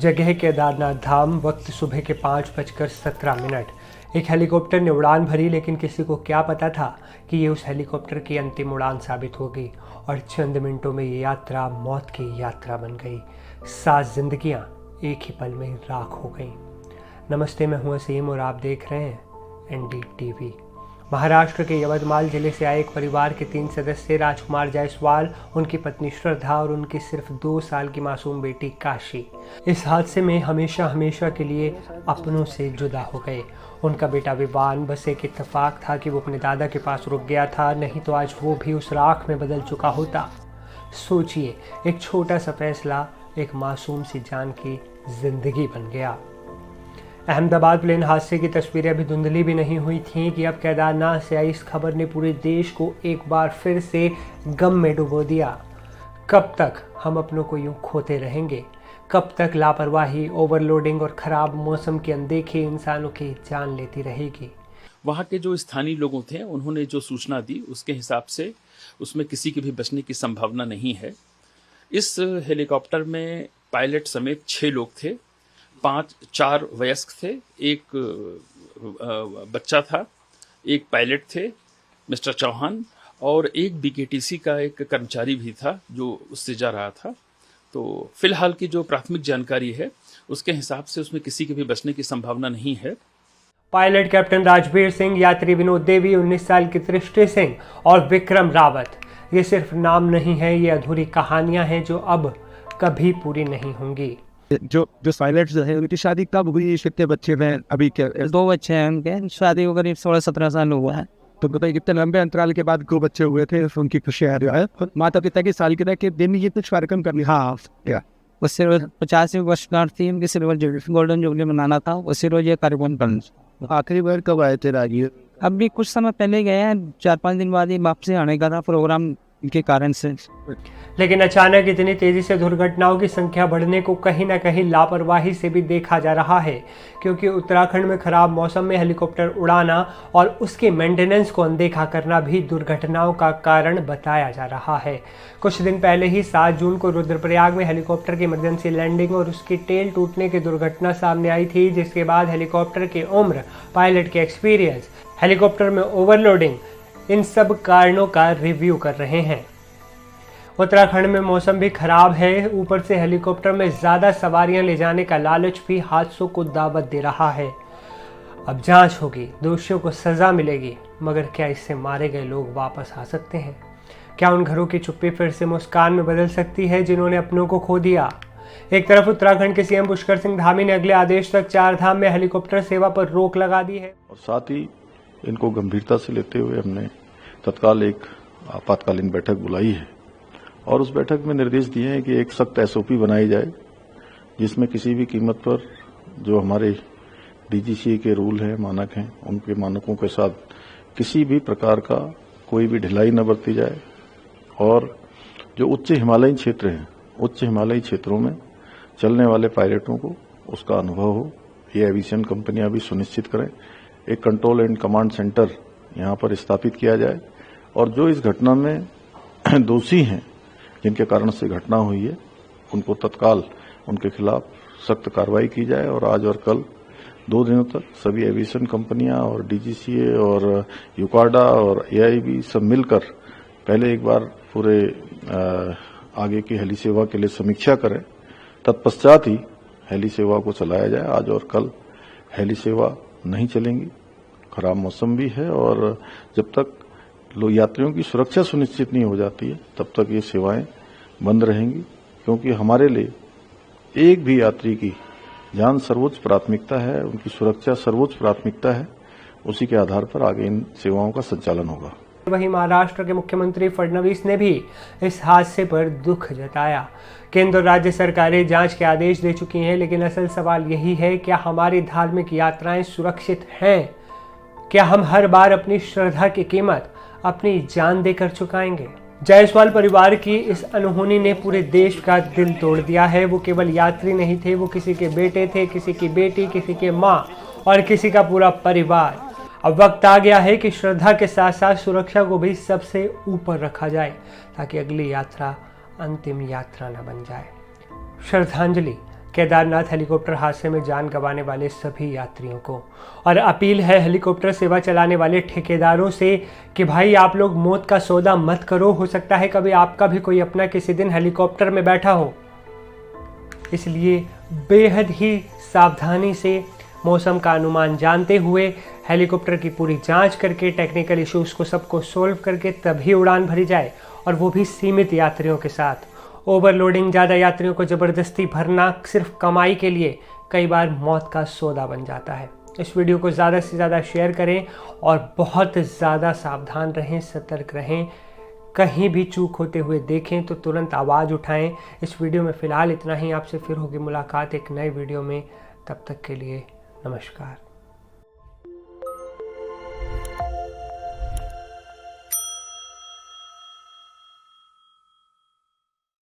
जगह केदारनाथ धाम, वक्त सुबह के 5:17। एक हेलीकॉप्टर ने उड़ान भरी, लेकिन किसी को क्या पता था कि ये उस हेलीकॉप्टर की अंतिम उड़ान साबित होगी और चंद मिनटों में ये यात्रा मौत की यात्रा बन गई। 7 जिंदगियां एक ही पल में राख हो गईं। नमस्ते, मैं हूं असीम और आप देख रहे हैं NDTV। महाराष्ट्र के यवतमाल जिले से आए एक परिवार के 3 सदस्य राजकुमार जायसवाल, उनकी पत्नी श्रद्धा और उनकी सिर्फ 2 साल की मासूम बेटी काशी इस हादसे में हमेशा हमेशा के लिए अपनों से जुदा हो गए। उनका बेटा विवान, बस एक इत्तेफाक था कि वो अपने दादा के पास रुक गया था, नहीं तो आज वो भी उस राख में बदल चुका होता। सोचिए, एक छोटा सा फैसला एक मासूम सी जान की जिंदगी बन गया। अहमदाबाद प्लेन हादसे की तस्वीरें अभी धुंधली भी नहीं हुई थीं कि अब केदारनाथ से आई इस खबर ने पूरे देश को एक बार फिर से गम में डुबो दिया। कब तक हम अपनों को यूं खोते रहेंगे? कब तक लापरवाही, ओवरलोडिंग और खराब मौसम की अनदेखी इंसानों की जान लेती रहेगी? वहाँ के जो स्थानीय लोगों थे, उन्होंने जो सूचना दी उसके हिसाब से उसमें किसी के भी बचने की संभावना नहीं है। इस हेलीकॉप्टर में पायलट समेत 6 लोग थे। 4 वयस्क थे, एक बच्चा था, एक पायलट थे मिस्टर चौहान, और एक BKTC का एक कर्मचारी भी था जो उससे जा रहा था। तो फिलहाल की जो प्राथमिक जानकारी है उसके हिसाब से उसमें किसी के भी बचने की संभावना नहीं है। पायलट कैप्टन राजवीर सिंह, यात्री विनोद देवी, 19 साल की दृष्टि सिंह और विक्रम रावत। ये सिर्फ नाम नहीं है, ये अधूरी कहानियां हैं जो अब कभी पूरी नहीं होंगी। जो पायलट्स हैं उनकी शादी कब हुई? कितने बच्चे हैं? अभी क्या 2 बच्चे हैं उनके, शादी को करीब 16-17 साल हुआ है। तो बताइए कितने लंबे अंतराल के बाद 2 बच्चे हुए थे, उनकी खुशियाँ जो है माता पिता की सालगिरह के दिन ये कुछ कार्यक्रम करनी। हाँ, क्या उससे रोज 50वीं वर्षगांठ थी उनकी, सिल्वर गोल्डन जुबली मनाना था, उसी रोज ये कार्यक्रम करना। आखिरी बार कब आए थे राजीव? अभी कुछ समय पहले गए हैं, 4-5 दिन बाद ही वापसी आने का था प्रोग्राम के कारण से। लेकिन अचानक इतनी तेजी से दुर्घटनाओं की संख्या बढ़ने को कहीं ना कहीं लापरवाही से भी देखा जा रहा है, क्योंकि उत्तराखंड में खराब मौसम में हेलीकॉप्टर उड़ाना और उसके मेंटेनेंस को अनदेखा करना भी दुर्घटनाओं का कारण बताया जा रहा है। कुछ दिन पहले ही 7 जून को रुद्रप्रयाग में हेलीकॉप्टर की इमरजेंसी लैंडिंग और उसकी टेल टूटने की दुर्घटना सामने आई थी, जिसके बाद हेलीकॉप्टर की उम्र, पायलट के एक्सपीरियंस, हेलीकॉप्टर में ओवरलोडिंग, इन सब कारणों का रिव्यू कर रहे हैं। उत्तराखंड में मौसम भी खराब है, ऊपर से हेलीकॉप्टर में ज़्यादा सवारियां ले जाने का लालच भी हादसों को दावत दे रहा है। अब जांच होगी, दोषियों को सज़ा मिलेगी, मगर क्या इससे मारे गए लोग वापस आ सकते हैं? क्या उन घरों की चुप्पी फिर से मुस्कान में बदल सकती है जिन्होंने अपनों को खो दिया? एक तरफ उत्तराखंड के CM पुष्कर सिंह धामी ने अगले आदेश तक 4 धाम में हेलीकॉप्टर सेवा पर रोक लगा दी है, और साथ ही इनको गंभीरता से लेते हुए हमने तत्काल एक आपातकालीन बैठक बुलाई है और उस बैठक में निर्देश दिए हैं कि एक सख्त SOP बनाई जाए, जिसमें किसी भी कीमत पर जो हमारे DGCA के रूल हैं, मानक हैं, उनके मानकों के साथ किसी भी प्रकार का कोई भी ढिलाई न बरती जाए। और जो उच्च हिमालयी क्षेत्र हैं, उच्च हिमालयी क्षेत्रों में चलने वाले पायलटों को उसका अनुभव हो, ये एविएशन कंपनियां भी सुनिश्चित करें। एक कंट्रोल एंड कमांड सेंटर यहाँ पर स्थापित किया जाए और जो इस घटना में दोषी हैं, जिनके कारण से घटना हुई है, उनको तत्काल उनके खिलाफ सख्त कार्रवाई की जाए। और आज और कल 2 दिनों तक सभी एविएशन कंपनियां और DGCA और यूकाडा और AIB सब मिलकर पहले एक बार पूरे आगे की हेली सेवा के लिए समीक्षा करें, तत्पश्चात ही हेली सेवा को चलाया जाए। आज और कल हेली सेवा नहीं चलेंगी, खराब मौसम भी है, और जब तक यात्रियों की सुरक्षा सुनिश्चित नहीं हो जाती है तब तक ये सेवाएं बंद रहेंगी, क्योंकि हमारे लिए एक भी यात्री की जान सर्वोच्च प्राथमिकता है, उनकी सुरक्षा सर्वोच्च प्राथमिकता है। उसी के आधार पर आगे इन सेवाओं का संचालन होगा। वहीं महाराष्ट्र के मुख्यमंत्री फडणवीस ने भी इस हादसे पर दुख जताया। केंद्र और राज्य सरकारें जांच के आदेश दे चुकी हैं, लेकिन असल सवाल यही है, क्या हमारी धार्मिक यात्राएं सुरक्षित हैं? क्या हम हर बार अपनी श्रद्धा की कीमत अपनी जान देकर चुकाएंगे? जायसवाल परिवार की इस अनहोनी ने पूरे देश का दिल तोड़ दिया है। वो केवल यात्री नहीं थे, वो किसी के बेटे थे, किसी की बेटी, किसी के माँ और किसी का पूरा परिवार। अब वक्त आ गया है कि श्रद्धा के साथ साथ सुरक्षा को भी सबसे ऊपर रखा जाए, ताकि अगली यात्रा अंतिम यात्रा न बन जाए। श्रद्धांजलि केदारनाथ हेलीकॉप्टर हादसे में जान गंवाने वाले सभी यात्रियों को। और अपील है हेलीकॉप्टर सेवा चलाने वाले ठेकेदारों से कि भाई आप लोग मौत का सौदा मत करो, हो सकता है कभी आपका भी कोई अपना किसी दिन हेलीकॉप्टर में बैठा हो। इसलिए बेहद ही सावधानी से मौसम का अनुमान जानते हुए हेलीकॉप्टर की पूरी जांच करके टेक्निकल इश्यूज को सबको सोल्व करके तभी उड़ान भरी जाए, और वो भी सीमित यात्रियों के साथ। ओवरलोडिंग, ज़्यादा यात्रियों को ज़बरदस्ती भरना सिर्फ कमाई के लिए कई बार मौत का सौदा बन जाता है। इस वीडियो को ज़्यादा से ज़्यादा शेयर करें और बहुत ज़्यादा सावधान रहें, सतर्क रहें। कहीं भी चूक होते हुए देखें तो तुरंत आवाज़ उठाएं। इस वीडियो में फ़िलहाल इतना ही। आपसे फिर होगी मुलाकात एक नए वीडियो में। तब तक के लिए नमस्कार।